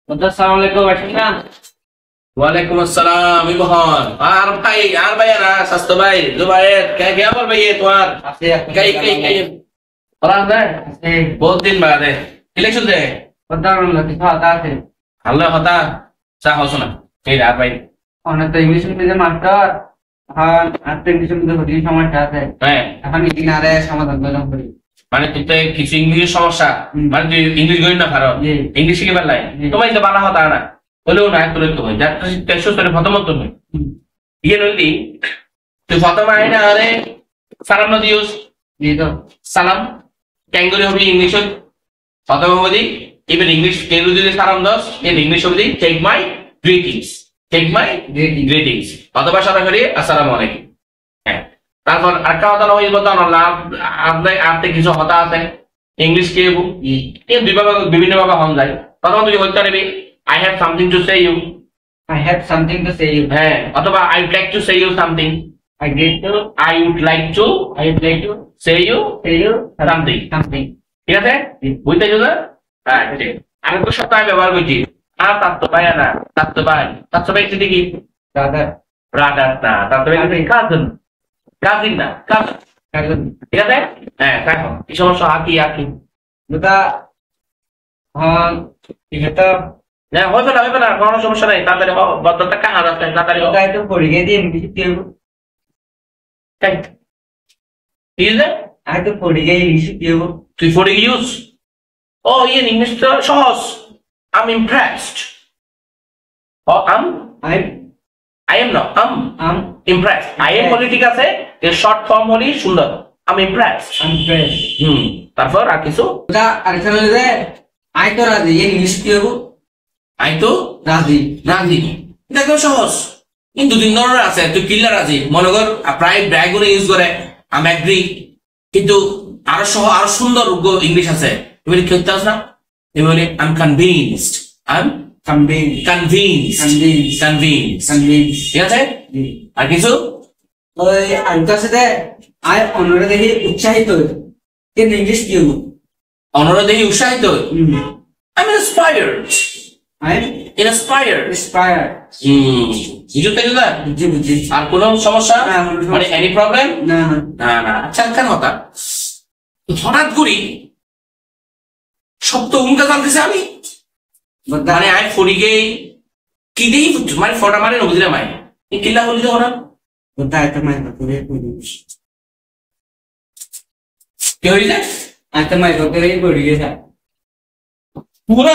अस्सलामुअलैकुम वाशिंगटन। वालेकुम अस्सलाम इमोहन আর ভাইয়ারা স্বাস্থ্য ভাই জুবায়ের কে আবার ভাই তোমার কই পড়া যায় বহুত দিন বাদে ইলেকশন দে প্রধানমন্ত্রী কিছু হতা আছে আল্লাহ হতা চা হসো না এই আর ভাই অনেক তো ইংলিশ মিডিয়াম মাস্টার এখন আর তো ইংলিশ মিডিয়াম হতে সমস্যা আছে হ্যাঁ এখন কিনারে সমাধান করলাম করি মানে তুই তো কিছু ইংলিশ সমস্যা মানে তুই ইংলিশ গই না পারো ইংলিশ শিখে পারলাই তোমার তো বালা হতা না বলেও না করে তো যাত্রা তেইশ করে প্রথমত তুমি ইয়ে নইলি তুই প্রথম আইনা আরে সালাম নদী ইউজ তো সালাম ক্যাঙ্গুরি হবে ইংলিশ প্রথম হবে even English কেউ যদি সালাম দাও in English হবে take my greetings অথবা সরাসরি আসসালামু আলাইকুম হ্যাঁ তারপর আরেকটা কথা হইল বলতো না আপনি কিছু হতা আছে ইংলিশ কে এই বিভিন্ন ভাবে হন যায় তখন তুই বলতে পারবি I have something to say you I have something to say you হ্যাঁ অথবা I would like to say you something I would like to say you something ঠিক আছে বুঝতে পারছো হ্যাঁ ঠিক আমি তো সপ্তাহে ব্যবহার করছি আর তার তো ভাই না তার তো ভাই কি brother না তার তো ভাই কাজিন না ঠিক আছে হ্যাঁ দেখো কি সমস্যা আকি দুটা হ্যাঁ ঠিক আছে না হবে না কোনো সমস্যা নাই তাড়াতাড়ি বদলটা কাহার আছে তাড়াতাড়ি তাই তো পড়ে গিয়ে দিয়ে ইংলিশ কি হইব তাই ঠিক আছে আই তো পড়ে গিয়ে ইংলিশ কি হইব তুই পড়ে ইউজ ও ইয়ে ইংলিশ তো সহজ I'm impressed oh I am not impressed I am বলি ঠিক আছে এর শর্ট ফর্ম হলি সুন্দর I'm impressed তারপর আর কিছু ওটা আরেকটা হলো যে আই তো রাজি ইংলিশ কি হইব আই তো রাজি দেখো সহজ কিন্তু দুই ধরনের আছে তুই কিল্লা রাজি মনে কর প্রায় ব্র্যাগুলো ইউজ করে I'm agree কিন্তু আরো সুন্দর ইংলিশ আছে এবারে কি হইতাছ না এবারে I'm convinced ঠিক আছে আর কিছু ওই আরেকটার সাথে আই অনরে দেখি উৎসাহিত ইংলিশ কি হইব অনরে দেখি উৎসাহিত I'm inspired বুঝতে আর কোন সমস্যা মানে এনি প্রবলেম না আচ্ছা কেন হঠাৎ করি সব তো উনকা জানতেছে আমি মানে আই ফরিগে কি দেই মানে ফটা মানে নবুঝলে মাই এই কিল্লা হলি তো হঠাৎ কোথায় তো মাই করে কি হইছে আই তো মাই করে পড়ি গেছে পুরো